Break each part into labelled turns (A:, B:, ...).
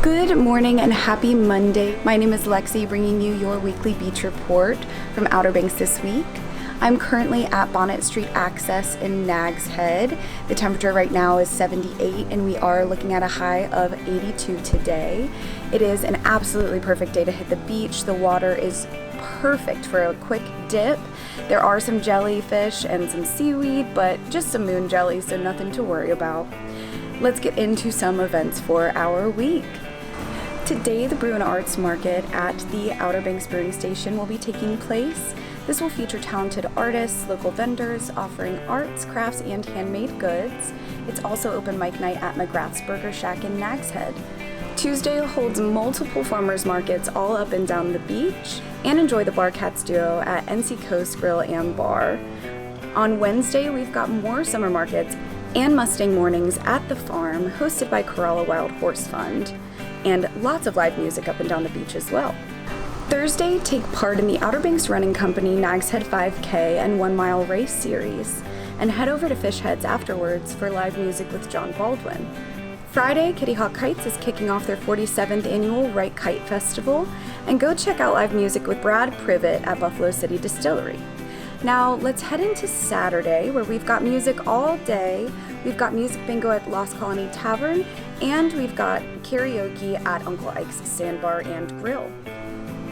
A: Good morning and happy Monday. My name is Lexie, bringing you your weekly beach report from Outer Banks this week. I'm currently at Bonnet Street Access in Nags Head. The temperature right now is 78 and we are looking at a high of 82 today. It is an absolutely perfect day to hit the beach. The water is perfect for a quick dip. There are some jellyfish and some seaweed, but just some moon jelly, so nothing to worry about. Let's get into some events for our week. Today, the Brew and Arts Market at the Outer Banks Brewing Station will be taking place. This will feature talented artists, local vendors offering arts, crafts, and handmade goods. It's also open mic night at McGrath's Burger Shack in Nags Head. Tuesday holds multiple farmers markets all up and down the beach, and enjoy the Bar Cats duo at NC Coast Grill and Bar. On Wednesday, we've got more summer markets and Mustang mornings at the farm, hosted by Corolla Wild Horse Fund, and lots of live music up and down the beach as well. Thursday, take part in the Outer Banks Running Company Nags Head 5K and 1 mile race series, and head over to Fish Heads afterwards for live music with John Baldwin. Friday, Kitty Hawk Kites is kicking off their 47th annual Wright Kite Festival, and go check out live music with Brad Privet at Buffalo City Distillery. Now let's head into Saturday, where we've got music all day. We've got music bingo at Lost Colony Tavern, and we've got karaoke at Uncle Ike's Sandbar and Grill.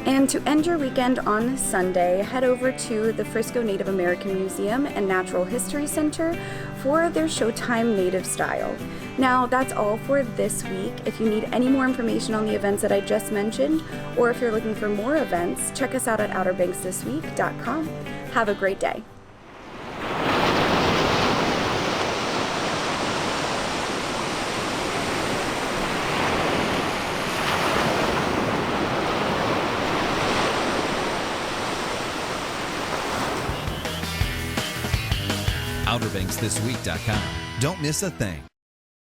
A: And to end your weekend on Sunday, head over to the Frisco Native American Museum and Natural History Center for their Showtime Native Style. Now, that's all for this week. If you need any more information on the events that I just mentioned, or if you're looking for more events, check us out at outerbanksthisweek.com. Have a great day.
B: outerbanksthisweek.com. Don't miss a thing.